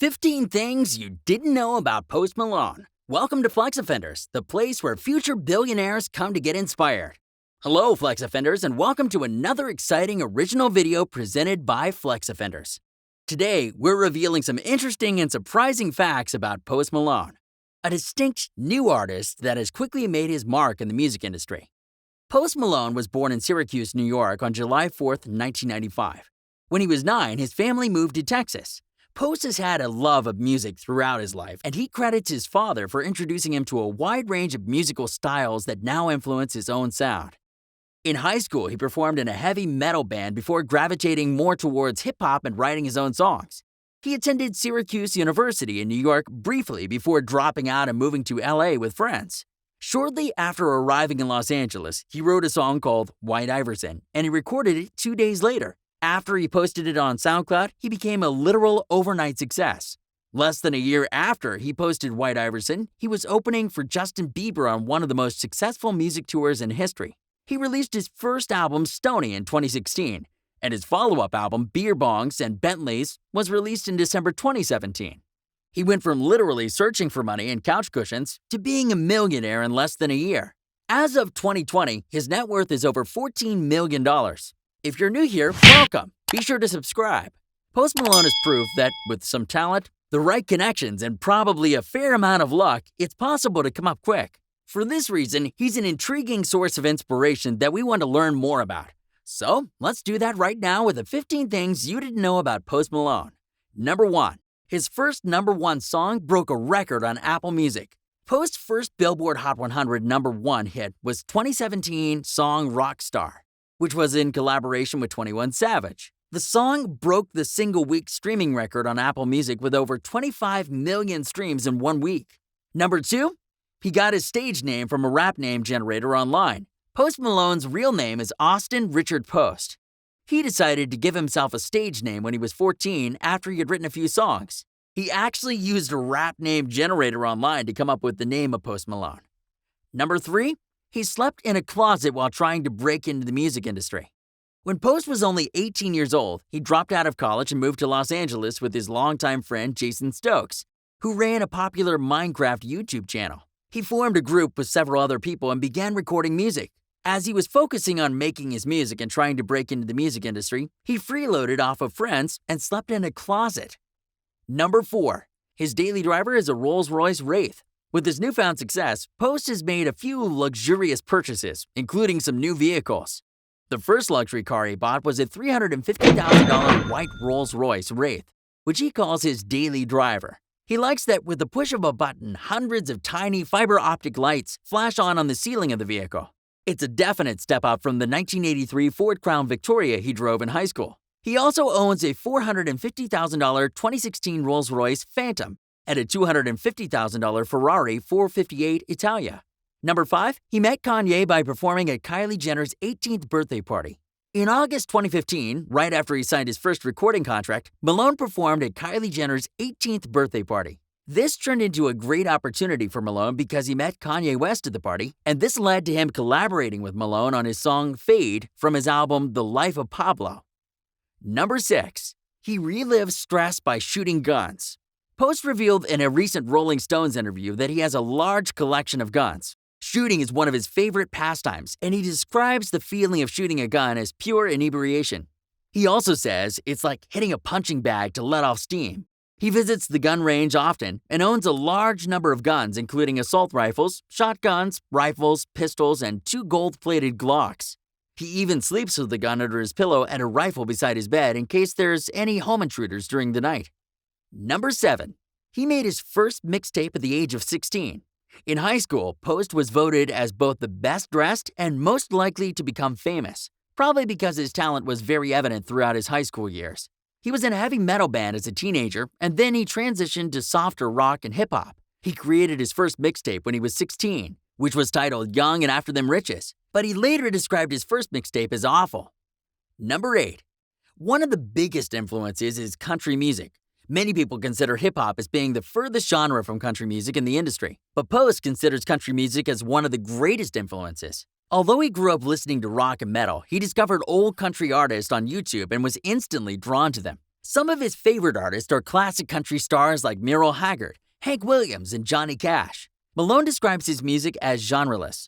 15 things you didn't know about Post Malone. Welcome to Flex Offenders, the place where future billionaires come to get inspired. Hello, Flex Offenders, and welcome to another exciting original video presented by Flex Offenders. Today, we're revealing some interesting and surprising facts about Post Malone, a distinct new artist that has quickly made his mark in the music industry. Post Malone was born in Syracuse, New York on July 4th, 1995. When he was 9, his family moved to Texas. Post has had a love of music throughout his life, and he credits his father for introducing him to a wide range of musical styles that now influence his own sound. In high school, he performed in a heavy metal band before gravitating more towards hip-hop and writing his own songs. He attended Syracuse University in New York briefly before dropping out and moving to LA with friends. Shortly after arriving in Los Angeles, he wrote a song called White Iverson, and he recorded it 2 days later. After he posted it on SoundCloud, he became a literal overnight success. Less than a year after he posted White Iverson, he was opening for Justin Bieber on one of the most successful music tours in history. He released his first album, Stoney, in 2016, and his follow-up album, Beer Bongs and Bentleys, was released in December 2017. He went from literally searching for money and couch cushions to being a millionaire in less than a year. As of 2020, his net worth is over $14 million. If you're new here, welcome. Be sure to subscribe. Post Malone is proof that with some talent, the right connections, and probably a fair amount of luck, it's possible to come up quick. For this reason, he's an intriguing source of inspiration that we want to learn more about. So, let's do that right now with the 15 things you didn't know about Post Malone. Number 1. His first number 1 song broke a record on Apple Music. Post's first Billboard Hot 100 number 1 hit was 2017 song Rockstar, which was in collaboration with 21 Savage. The song broke the single-week streaming record on Apple Music with over 25 million streams in 1 week. Number 2, he got his stage name from a rap name generator online. Post Malone's real name is Austin Richard Post. He decided to give himself a stage name when he was 14 after he had written a few songs. He actually used a rap name generator online to come up with the name of Post Malone. Number 3, he slept in a closet while trying to break into the music industry. When Post was only 18 years old, he dropped out of college and moved to Los Angeles with his longtime friend Jason Stokes, who ran a popular Minecraft YouTube channel. He formed a group with several other people and began recording music. As he was focusing on making his music and trying to break into the music industry, he freeloaded off of friends and slept in a closet. Number 4, his daily driver is a Rolls-Royce Wraith. With his newfound success, Post has made a few luxurious purchases, including some new vehicles. The first luxury car he bought was a $350,000 white Rolls-Royce Wraith, which he calls his daily driver. He likes that with the push of a button, hundreds of tiny fiber optic lights flash on the ceiling of the vehicle. It's a definite step up from the 1983 Ford Crown Victoria he drove in high school. He also owns a $450,000 2016 Rolls-Royce Phantom and a $250,000 Ferrari 458 Italia. Number 5, he met Kanye by performing at Kylie Jenner's 18th birthday party. In August 2015, right after he signed his first recording contract, Malone performed at Kylie Jenner's 18th birthday party. This turned into a great opportunity for Malone because he met Kanye West at the party, and this led to him collaborating with Malone on his song Fade from his album The Life of Pablo. Number 6, he relives stress by shooting guns. Post revealed in a recent Rolling Stones interview that he has a large collection of guns. Shooting is one of his favorite pastimes, and he describes the feeling of shooting a gun as pure inebriation. He also says it's like hitting a punching bag to let off steam. He visits the gun range often and owns a large number of guns, including assault rifles, shotguns, rifles, pistols, and 2 gold-plated Glocks. He even sleeps with a gun under his pillow and a rifle beside his bed in case there's any home intruders during the night. Number 7, he made his first mixtape at the age of 16. In high school, Post was voted as both the best dressed and most likely to become famous, probably because his talent was very evident throughout his high school years. He was in a heavy metal band as a teenager, and then he transitioned to softer rock and hip-hop. He created his first mixtape when he was 16, which was titled Young and After Them Riches, but he later described his first mixtape as awful. Number 8, one of the biggest influences is country music. Many people consider hip-hop as being the furthest genre from country music in the industry, but Post considers country music as one of the greatest influences. Although he grew up listening to rock and metal, he discovered old country artists on YouTube and was instantly drawn to them. Some of his favorite artists are classic country stars like Merle Haggard, Hank Williams, and Johnny Cash. Malone describes his music as genreless.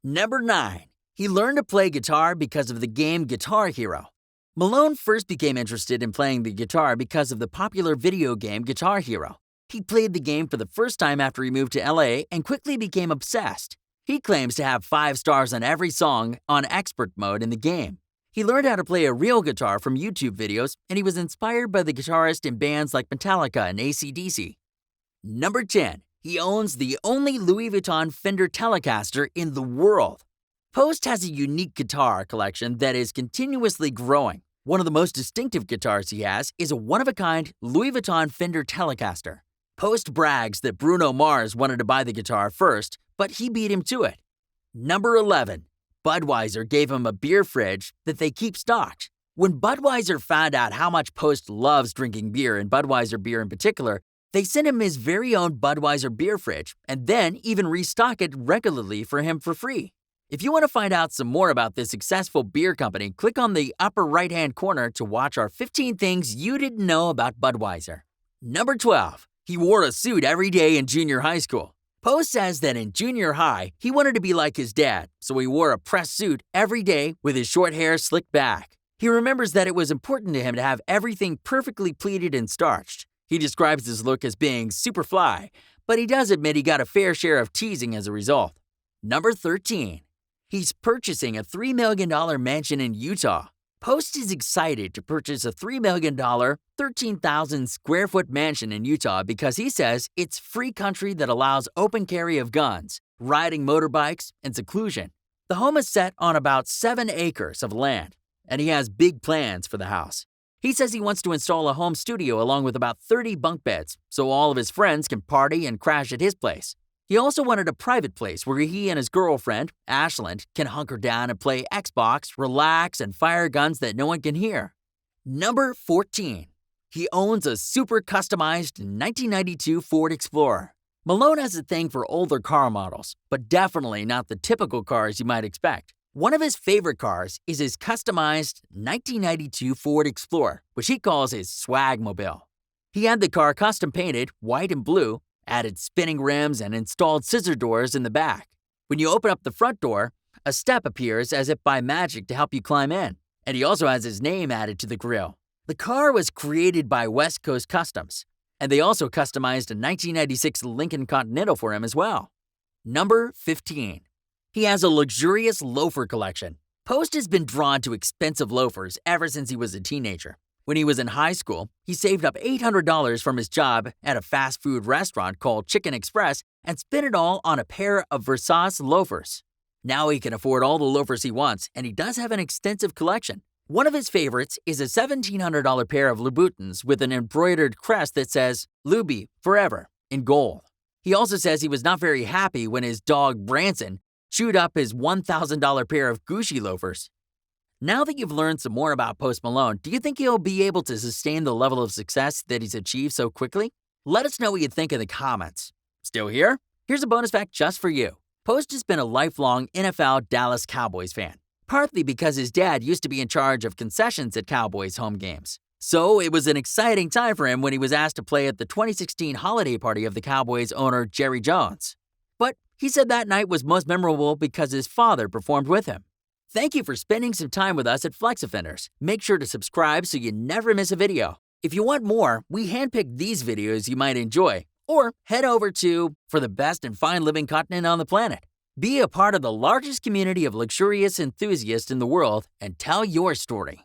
Number 9. He learned to play guitar because of the game Guitar Hero. Malone first became interested in playing the guitar because of the popular video game Guitar Hero. He played the game for the first time after he moved to LA and quickly became obsessed. He claims to have 5 stars on every song on expert mode in the game. He learned how to play a real guitar from YouTube videos, and he was inspired by the guitarist in bands like Metallica and AC/DC. Number 10. He owns the only Louis Vuitton Fender Telecaster in the world. Post has a unique guitar collection that is continuously growing. One of the most distinctive guitars he has is a one-of-a-kind Louis Vuitton Fender Telecaster. Post brags that Bruno Mars wanted to buy the guitar first, but he beat him to it. Number 11. Budweiser gave him a beer fridge that they keep stocked. When Budweiser found out how much Post loves drinking beer, and Budweiser beer in particular, they sent him his very own Budweiser beer fridge and then even restock it regularly for him for free. If you want to find out some more about this successful beer company, click on the upper right-hand corner to watch our 15 things you didn't know about Budweiser. Number 12. He wore a suit every day in junior high school. Post says that in junior high, he wanted to be like his dad, so he wore a pressed suit every day with his short hair slicked back. He remembers that it was important to him to have everything perfectly pleated and starched. He describes his look as being super fly, but he does admit he got a fair share of teasing as a result. Number 13. He's purchasing a $3 million mansion in Utah. Post is excited to purchase a $3 million, 13,000 square foot mansion in Utah because he says it's free country that allows open carry of guns, riding motorbikes, and seclusion. The home is set on about 7 acres of land, and he has big plans for the house. He says he wants to install a home studio along with about 30 bunk beds so all of his friends can party and crash at his place. He also wanted a private place where he and his girlfriend, Ashland, can hunker down and play Xbox, relax, and fire guns that no one can hear. Number 14. He owns a super customized 1992 Ford Explorer. Malone has a thing for older car models, but definitely not the typical cars you might expect. One of his favorite cars is his customized 1992 Ford Explorer, which he calls his Swagmobile. He had the car custom painted white and blue, added spinning rims, and installed scissor doors in the back. When you open up the front door, a step appears as if by magic to help you climb in, and he also has his name added to the grille. The car was created by West Coast Customs, and they also customized a 1996 Lincoln Continental for him as well. Number 15. He has a luxurious loafer collection. Post has been drawn to expensive loafers ever since he was a teenager. When he was in high school, he saved up $800 from his job at a fast food restaurant called Chicken Express and spent it all on a pair of Versace loafers. Now he can afford all the loafers he wants, and he does have an extensive collection. One of his favorites is a $1,700 pair of Louboutins with an embroidered crest that says, "Luby, forever," in gold. He also says he was not very happy when his dog Branson chewed up his $1,000 pair of Gucci loafers. Now that you've learned some more about Post Malone, do you think he'll be able to sustain the level of success that he's achieved so quickly? Let us know what you think in the comments. Still here? Here's a bonus fact just for you. Post has been a lifelong NFL Dallas Cowboys fan, partly because his dad used to be in charge of concessions at Cowboys home games. So it was an exciting time for him when he was asked to play at the 2016 holiday party of the Cowboys owner Jerry Jones. But he said that night was most memorable because his father performed with him. Thank you for spending some time with us at Flex Offenders. Make sure to subscribe so you never miss a video. If you want more, we handpicked these videos you might enjoy, or head over to For the Best and Fine Living Continent on the Planet. Be a part of the largest community of luxurious enthusiasts in the world and tell your story.